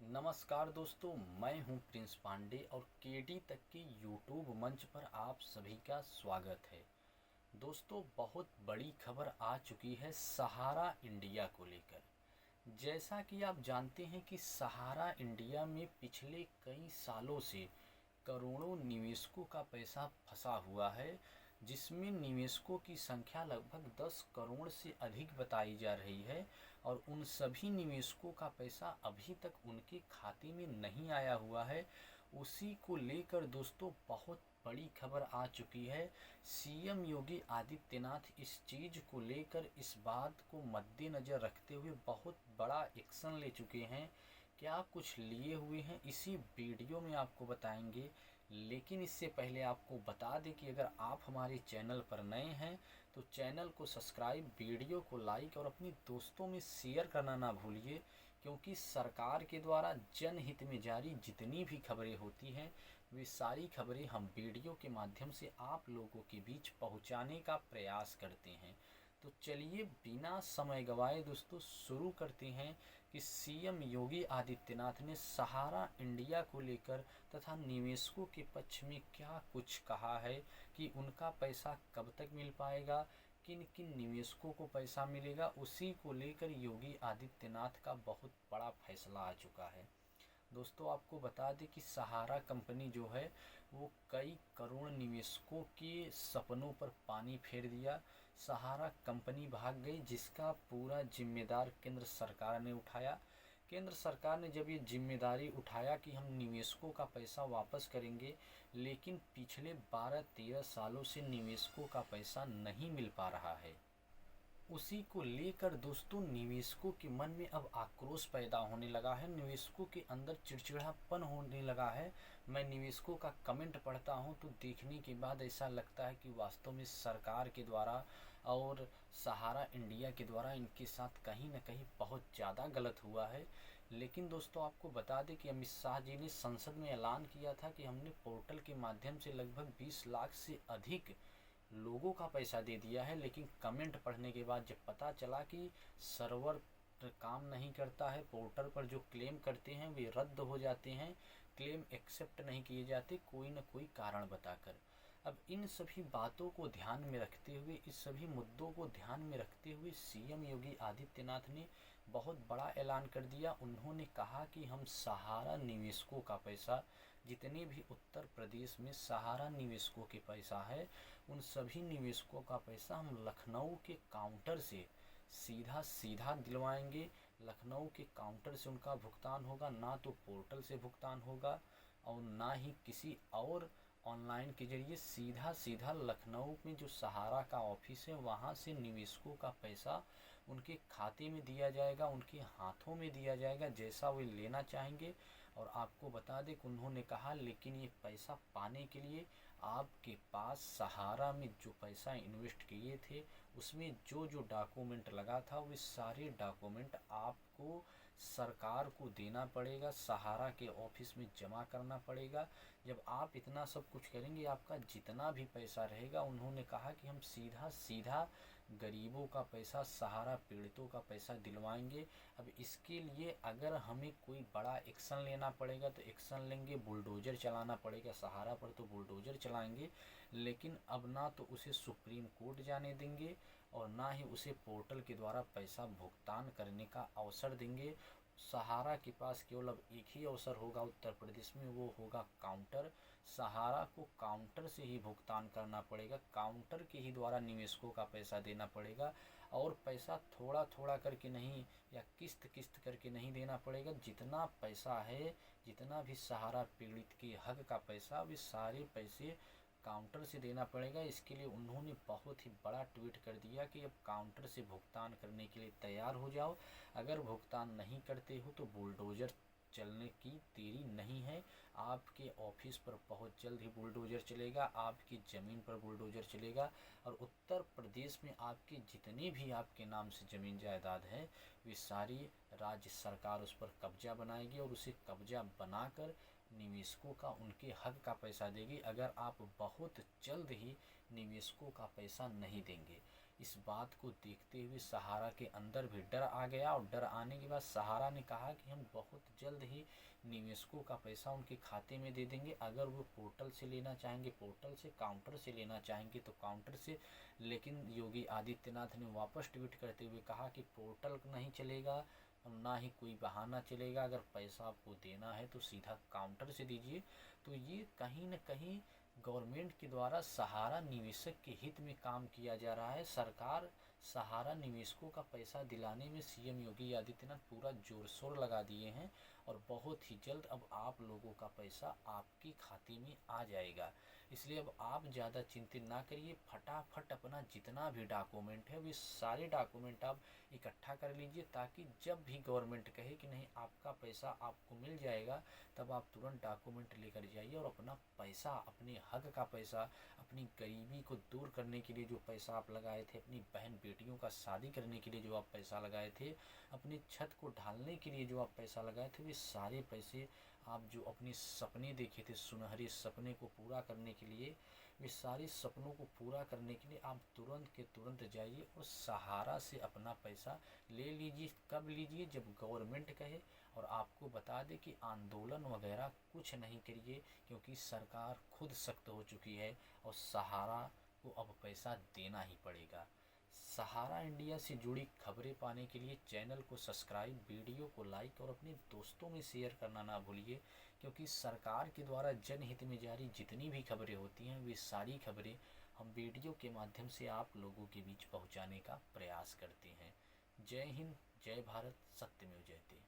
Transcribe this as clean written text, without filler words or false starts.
नमस्कार दोस्तों, मैं हूं प्रिंस पांडे और केडी तक के यूट्यूब मंच पर आप सभी का स्वागत है। दोस्तों, बहुत बड़ी खबर आ चुकी है सहारा इंडिया को लेकर। जैसा कि आप जानते हैं कि सहारा इंडिया में पिछले कई सालों से करोड़ों निवेशकों का पैसा फंसा हुआ है, जिसमें निवेशकों की संख्या लगभग 10 करोड़ से अधिक बताई जा रही है और उन सभी निवेशकों का पैसा अभी तक उनके खाते में नहीं आया हुआ है। उसी को लेकर दोस्तों बहुत बड़ी खबर आ चुकी है। सीएम योगी आदित्यनाथ इस चीज़ को लेकर, इस बात को मद्देनज़र रखते हुए बहुत बड़ा एक्शन ले चुके हैं। क्या कुछ लिए हुए हैं इसी वीडियो में आपको बताएंगे। लेकिन इससे पहले आपको बता दें कि अगर आप हमारे चैनल पर नए हैं तो चैनल को सब्सक्राइब, वीडियो को लाइक और अपने दोस्तों में शेयर करना ना भूलिए, क्योंकि सरकार के द्वारा जनहित में जारी जितनी भी खबरें होती हैं वे सारी खबरें हम वीडियो के माध्यम से आप लोगों के बीच पहुंचाने का प्रयास करते हैं। तो चलिए बिना समय गवाए दोस्तों शुरू करते हैं कि सीएम योगी आदित्यनाथ ने सहारा इंडिया को लेकर तथा निवेशकों के पक्ष में क्या कुछ कहा है कि उनका पैसा कब तक मिल पाएगा, किन किन निवेशकों को पैसा मिलेगा। उसी को लेकर योगी आदित्यनाथ का बहुत बड़ा फैसला आ चुका है। दोस्तों, आपको बता दें कि सहारा कंपनी जो है वो कई करोड़ निवेशकों के सपनों पर पानी फेर दिया। सहारा कंपनी भाग गई, जिसका पूरा जिम्मेदार केंद्र सरकार ने उठाया। केंद्र सरकार ने जब ये जिम्मेदारी उठाया कि हम निवेशकों का पैसा वापस करेंगे, लेकिन पिछले 12-13 सालों से निवेशकों का पैसा नहीं मिल पा रहा है। उसी को लेकर दोस्तों निवेशकों के मन में अब आक्रोश पैदा होने लगा है, निवेशकों के अंदर चिड़चिड़ापन होने लगा है। मैं निवेशकों का कमेंट पढ़ता हूं तो देखने के बाद ऐसा लगता है कि वास्तव में सरकार के द्वारा और सहारा इंडिया के द्वारा इनके साथ कहीं ना कहीं बहुत ज़्यादा गलत हुआ है। लेकिन दोस्तों, आपको बता दें कि अमित शाह जी ने संसद में ऐलान किया था कि हमने पोर्टल के माध्यम से लगभग 20 लाख से अधिक लोगों का पैसा दे दिया है। लेकिन कमेंट पढ़ने के बाद जब पता चला कि सर्वर काम नहीं करता है, पोर्टल पर जो क्लेम करते हैं वे रद्द हो जाते हैं, क्लेम एक्सेप्ट नहीं किए जाते कोई न कोई कारण बताकर। अब इन सभी बातों को ध्यान में रखते हुए, इस सभी मुद्दों को ध्यान में रखते हुए सीएम योगी आदित्यनाथ ने बहुत बड़ा ऐलान कर दिया। उन्होंने कहा कि हम सहारा निवेशकों का पैसा, जितने भी उत्तर प्रदेश में सहारा निवेशकों के पैसा है, उन सभी निवेशकों का पैसा हम लखनऊ के काउंटर से सीधा सीधा दिलवाएंगे। लखनऊ के काउंटर से उनका भुगतान होगा, ना तो पोर्टल से भुगतान होगा और ना ही किसी और ऑनलाइन के जरिए। सीधा सीधा लखनऊ में जो सहारा का ऑफिस है वहाँ से निवेशकों का पैसा उनके खाते में दिया जाएगा, उनके हाथों में दिया जाएगा, जैसा वे लेना चाहेंगे। और आपको बता दें कि उन्होंने कहा लेकिन ये पैसा पाने के लिए आपके पास सहारा में जो पैसा इन्वेस्ट किए थे उसमें जो जो डॉक्यूमेंट लगा था वे सारे डॉक्यूमेंट आपको सरकार को देना पड़ेगा, सहारा के ऑफिस में जमा करना पड़ेगा। जब आप इतना सब कुछ करेंगे, आपका जितना भी पैसा रहेगा, उन्होंने कहा कि हम सीधा सीधा गरीबों का पैसा, सहारा पीड़ितों का पैसा दिलवाएंगे। अब इसके लिए अगर हमें कोई बड़ा एक्शन लेना पड़ेगा तो एक्शन लेंगे, बुलडोजर चलाना पड़ेगा, सहारा पर तो बुलडोजर चलाएंगे। लेकिन अब ना तो उसे सुप्रीम कोर्ट जाने देंगे और ना ही उसे पोर्टल के द्वारा पैसा भुगतान करने का अवसर देंगे। सहारा के पास केवल अब एक ही अवसर होगा उत्तर प्रदेश में, वो होगा काउंटर। सहारा को काउंटर से ही भुगतान करना पड़ेगा, काउंटर के ही द्वारा निवेशकों का पैसा देना पड़ेगा। और पैसा थोड़ा थोड़ा करके नहीं या किस्त किस्त करके नहीं देना पड़ेगा। जितना पैसा है, जितना भी सहारा पीड़ित के हक का पैसा, वे सारे पैसे काउंटर से देना पड़ेगा। इसके लिए उन्होंने बहुत ही बड़ा ट्वीट कर दिया कि अब काउंटर से भुगतान करने के लिए तैयार हो जाओ। अगर भुगतान नहीं करते हो तो बुलडोजर चलने की देरी नहीं है। आपके ऑफिस पर बहुत जल्द ही बुलडोजर चलेगा, आपकी ज़मीन पर बुलडोजर चलेगा और उत्तर प्रदेश में आपके जितने भी आपके नाम से ज़मीन जायदाद है वे सारी राज्य सरकार उस पर कब्जा बनाएगी और उसे कब्जा बनाकर निवेशकों का, उनके हक का पैसा देगी, अगर आप बहुत जल्द ही निवेशकों का पैसा नहीं देंगे। इस बात को देखते हुए सहारा के अंदर भी डर आ गया और डर आने के बाद सहारा ने कहा कि हम बहुत जल्द ही निवेशकों का पैसा उनके खाते में दे देंगे। अगर वो पोर्टल से लेना चाहेंगे पोर्टल से, काउंटर से लेना चाहेंगे तो काउंटर से। लेकिन योगी आदित्यनाथ ने वापस ट्वीट करते हुए कहा कि पोर्टल नहीं चलेगा, ना ही कोई बहाना चलेगा। अगर पैसा आपको देना है तो सीधा काउंटर से दीजिए। तो ये कहीं न कहीं गवर्नमेंट के द्वारा सहारा निवेशक के हित में काम किया जा रहा है। सरकार सहारा निवेशकों का पैसा दिलाने में सीएम योगी आदित्यनाथ पूरा जोर शोर लगा दिए हैं और बहुत ही जल्द अब आप लोगों का पैसा आपके खाते में आ जाएगा। इसलिए अब आप ज़्यादा चिंतित ना करिए, फटाफट अपना जितना भी डॉक्यूमेंट है वे सारे डॉक्यूमेंट आप इकट्ठा कर लीजिए, ताकि जब भी गवर्नमेंट कहे कि नहीं आपका पैसा आपको मिल जाएगा, तब आप तुरंत डॉक्यूमेंट लेकर जाइए और अपना पैसा, अपने हक का पैसा, अपनी गरीबी को दूर करने के लिए जो पैसा आप लगाए थे, अपनी बहन बेटियों का शादी करने के लिए जो आप पैसा लगाए थे, अपनी छत को ढालने के लिए जो आप पैसा लगाए थे, वे सारे पैसे आप जो अपने सपने देखे थे, सुनहरे सपने को पूरा करने के लिए, वे सारे सपनों को पूरा करने के लिए आप तुरंत के तुरंत जाइए और सहारा से अपना पैसा ले लीजिए। कब लीजिए? जब गवर्नमेंट कहे। और आपको बता दें कि आंदोलन वगैरह कुछ नहीं करिए, क्योंकि सरकार खुद सख्त हो चुकी है और सहारा को अब पैसा देना ही पड़ेगा। सहारा इंडिया से जुड़ी खबरें पाने के लिए चैनल को सब्सक्राइब, वीडियो को लाइक और अपने दोस्तों में शेयर करना ना भूलिए, क्योंकि सरकार के द्वारा जनहित में जारी जितनी भी खबरें होती हैं वे सारी खबरें हम वीडियो के माध्यम से आप लोगों के बीच पहुंचाने का प्रयास करते हैं। जय हिंद, जय भारत, सत्यमेव जयते।